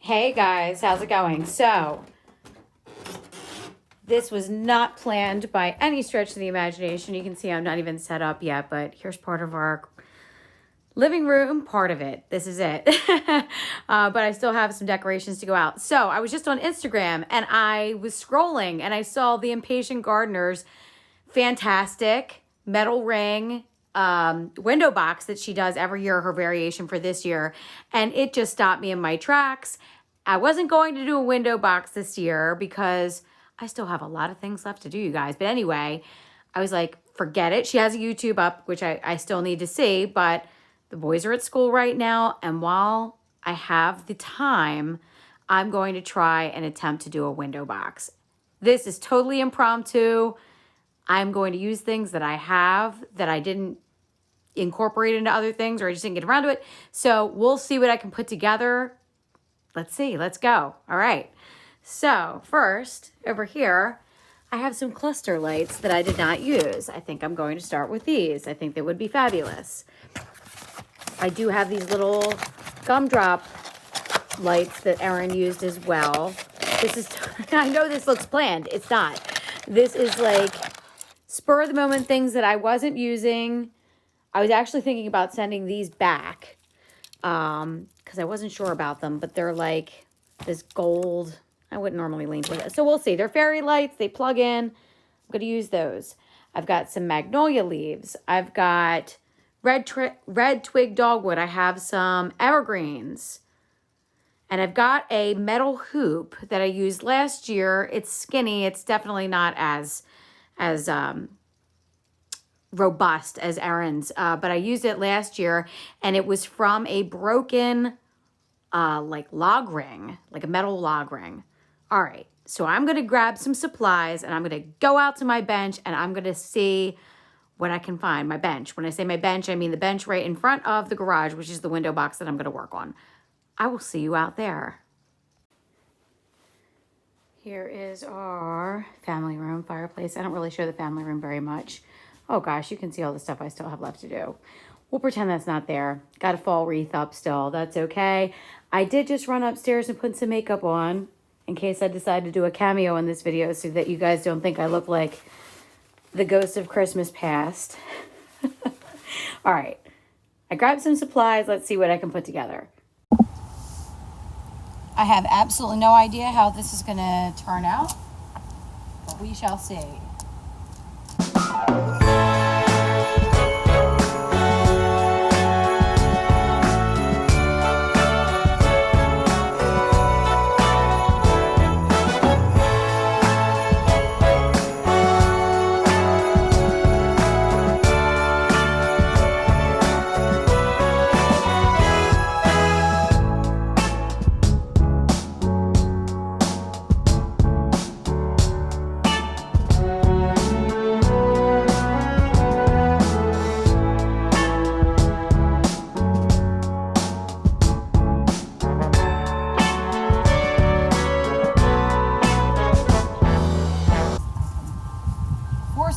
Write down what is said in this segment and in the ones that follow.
Hey guys, how's it going? So, this was not planned by any stretch of the imagination. You can see I'm not even set up yet, but here's part of our living room, part of it. This is it. But I still have some decorations to go out. So, I was just on Instagram and I was scrolling and I saw the Impatient Gardener's fantastic metal ring window box that she does every year, her variation for this year. And it just stopped me in my tracks. I wasn't going to do a window box this year because I still have a lot of things left to do, you guys. But anyway, I was like, forget it. She has a YouTube up, which I still need to see, but the boys are at school right now. And while I have the time, I'm going to try and attempt to do a window box. This is totally impromptu. I'm going to use things that I have that I didn't incorporate into other things, or I just didn't get around to it. So we'll see what I can put together. Let's see. Let's go. All right. So first, over here, I have some cluster lights that I did not use. I think I'm going to start with these. I think they would be fabulous. I do have these little gumdrop lights that Erin used as well. This is, I know this looks planned. It's not. This is like spur of the moment things that I wasn't using. I was actually thinking about sending these back because I wasn't sure about them, but they're like this gold. I wouldn't normally lean toward it. So we'll see. They're fairy lights. They plug in. I'm going to use those. I've got some magnolia leaves. I've got red twig dogwood. I have some evergreens. And I've got a metal hoop that I used last year. It's skinny. It's definitely not as robust as Erin's, but I used it last year, and it was from a broken like log ring, like a metal log ring. All right, so I'm gonna grab some supplies and I'm gonna go out to my bench and I'm gonna see what I can find. My bench. When I say my bench, I mean the bench right in front of the garage, which is the window box that I'm gonna work on. I will see you out there. Here is our family room fireplace. I don't really show the family room very much. Oh gosh, you can see all the stuff I still have left to do. We'll pretend that's not there. Got a fall wreath up still. That's okay. I did just run upstairs and put some makeup on in case I decide to do a cameo in this video so that you guys don't think I look like the ghost of Christmas past. All right. I grabbed some supplies. Let's see what I can put together. I have absolutely no idea how this is going to turn out, but we shall see.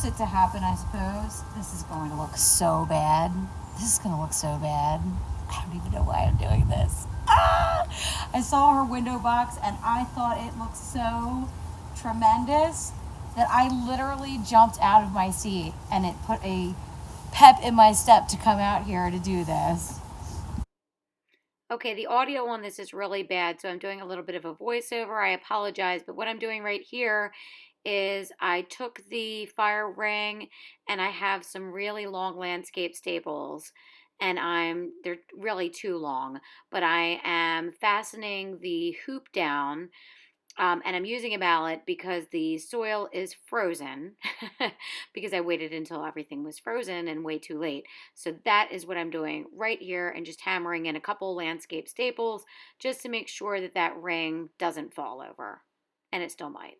It to happen, I suppose. This is going to look so bad. This is going to look so bad. I don't even know why I'm doing this. I saw her window box and I thought it looked so tremendous that I literally jumped out of my seat, and it put a pep in my step to come out here to do this. Okay, the audio on this is really bad, so I'm doing a little bit of a voiceover. I apologize, but what I'm doing right here is I took the fire ring and I have some really long landscape staples, and they're really too long, but I am fastening the hoop down, and I'm using a mallet because the soil is frozen because I waited until everything was frozen and way too late. So that is what I'm doing right here, and just hammering in a couple landscape staples just to make sure that that ring doesn't fall over, and it still might.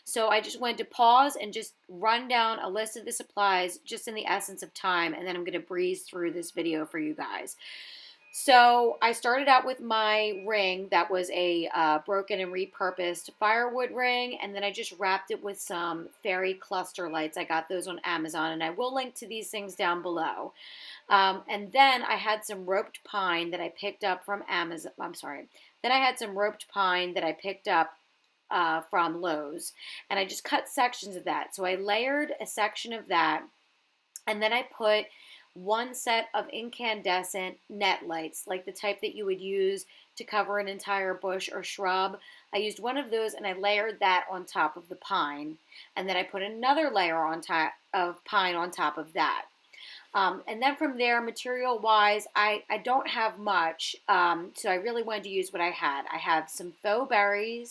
So I just wanted to pause and just run down a list of the supplies just in the essence of time, and then I'm going to breeze through this video for you guys. So I started out with my ring that was a broken and repurposed firewood ring, and then I just wrapped it with some fairy cluster lights. I got those on Amazon, and I will link to these things down below. And then I had some roped pine that I picked up from Amazon. I'm sorry. Then I had some roped pine that I picked up from Lowe's, and I just cut sections of that. So I layered a section of that, and then I put one set of incandescent net lights, like the type that you would use to cover an entire bush or shrub. I used one of those and I layered that on top of the pine. And then I put another layer on top of pine on top of that. And then from there, material-wise, I don't have much, so I really wanted to use what I had. I have some faux berry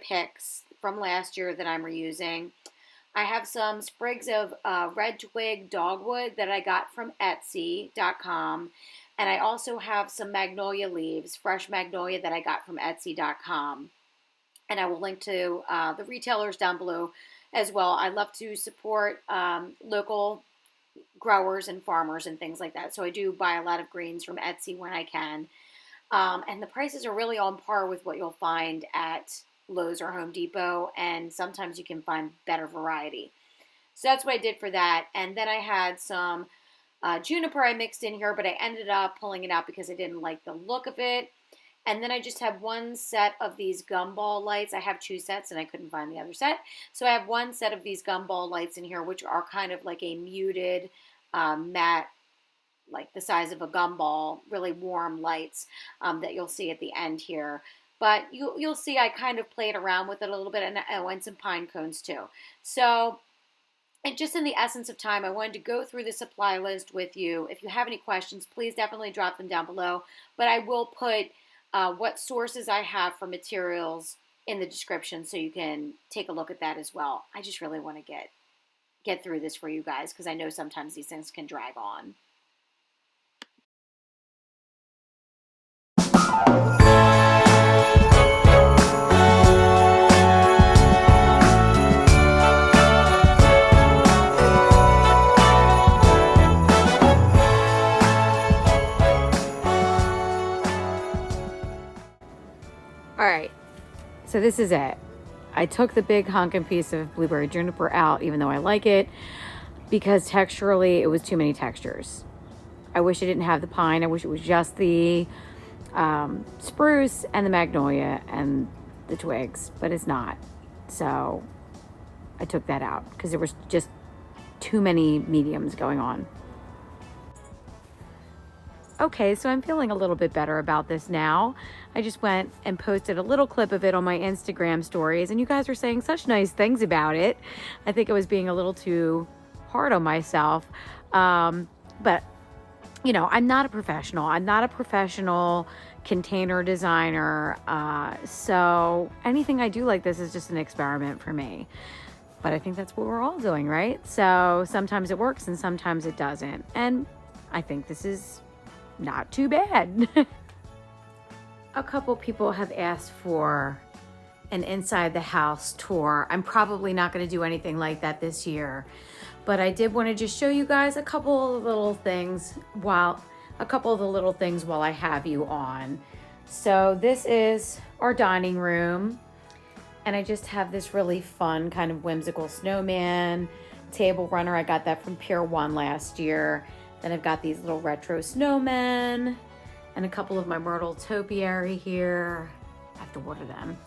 picks from last year that I'm reusing. I have some sprigs of red twig dogwood that I got from Etsy.com. And I also have some magnolia leaves, fresh magnolia that I got from Etsy.com. And I will link to the retailers down below as well. I love to support local growers and farmers and things like that. So I do buy a lot of greens from Etsy when I can. And the prices are really on par with what you'll find at Lowe's or Home Depot, and sometimes you can find better variety. So that's what I did for that. And then I had some juniper I mixed in here, but I ended up pulling it out because I didn't like the look of it. And then I just have one set of these Gumball lights. I have two sets and I couldn't find the other set. So I have one set of these Gumball lights in here, which are kind of like a muted matte, like the size of a gumball, really warm lights that you'll see at the end here. But you'll see I kind of played around with it a little bit, and some pine cones too. So, and just in the essence of time, I wanted to go through the supply list with you. If you have any questions, please definitely drop them down below. But I will put what sources I have for materials in the description so you can take a look at that as well. I just really want to get through this for you guys because I know sometimes these things can drag on. All right, so this is it. I took the big honking piece of blueberry juniper out, even though I like it, because texturally it was too many textures. I wish I didn't have the pine. I wish it was just the spruce and the magnolia and the twigs, but it's not. So I took that out because there was just too many mediums going on. Okay, so I'm feeling a little bit better about this now. I just went and posted a little clip of it on my Instagram stories, and you guys were saying such nice things about it. I think I was being a little too hard on myself. But, you know, I'm not a professional. I'm not a professional container designer. So anything I do like this is just an experiment for me. But I think that's what we're all doing, right? So sometimes it works and sometimes it doesn't. And I think this is not too bad. A couple people have asked for an inside the house tour. I'm probably not going to do anything like that this year, but I did want to just show you guys a couple of the little things while I have you on. So this is our dining room, and I just have this really fun kind of whimsical snowman table runner. I got that from Pier 1 last year. Then I've got these little retro snowmen and a couple of my Myrtle topiary here. I have to water them.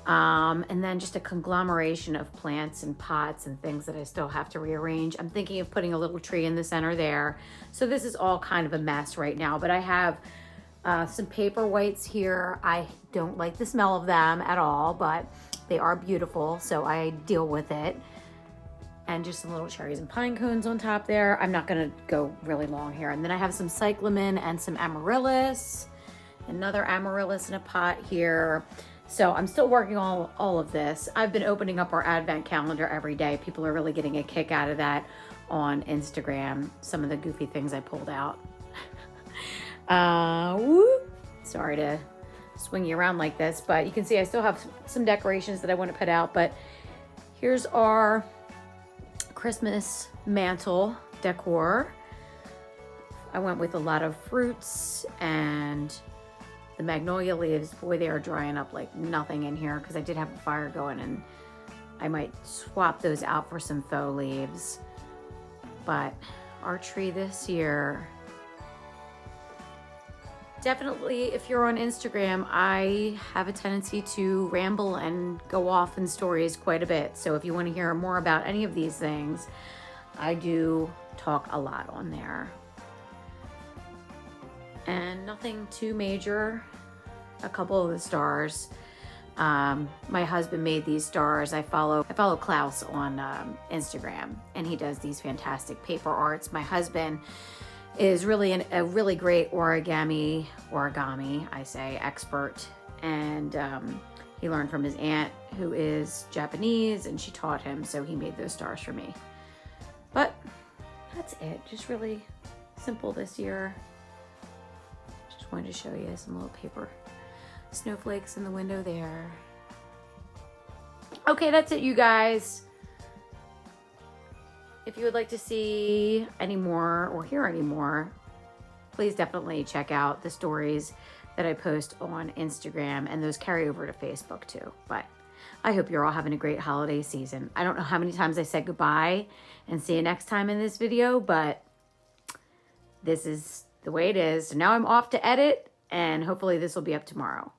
And then just a conglomeration of plants and pots and things that I still have to rearrange. I'm thinking of putting a little tree in the center there. So this is all kind of a mess right now, but I have some paperweights here. I don't like the smell of them at all, but they are beautiful, so I deal with it. And just some little cherries and pine cones on top there. I'm not gonna go really long here. And then I have some cyclamen and some amaryllis, another amaryllis in a pot here. So I'm still working on all of this. I've been opening up our advent calendar every day. People are really getting a kick out of that on Instagram. Some of the goofy things I pulled out. Sorry to swing you around like this, but you can see I still have some decorations that I want to put out. But here's our Christmas mantle decor. I went with a lot of fruits and the magnolia leaves. Boy, they are drying up like nothing in here because I did have a fire going, and I might swap those out for some faux leaves. But our tree this year. Definitely, if you're on Instagram, I have a tendency to ramble and go off in stories quite a bit. So if you want to hear more about any of these things, I do talk a lot on there. And nothing too major. A couple of the stars. My husband made these stars. I follow Klaus on Instagram, and he does these fantastic paper arts. My husband is really a really great origami, I say, expert. And he learned from his aunt, who is Japanese, and she taught him, so he made those stars for me. But that's it, just really simple this year. Just wanted to show you some little paper snowflakes in the window there. Okay, that's it, you guys. If you would like to see any more or hear any more, please definitely check out the stories that I post on Instagram, and those carry over to Facebook too. But I hope you're all having a great holiday season. I don't know how many times I said goodbye and see you next time in this video, but this is the way it is. So now I'm off to edit, and hopefully this will be up tomorrow.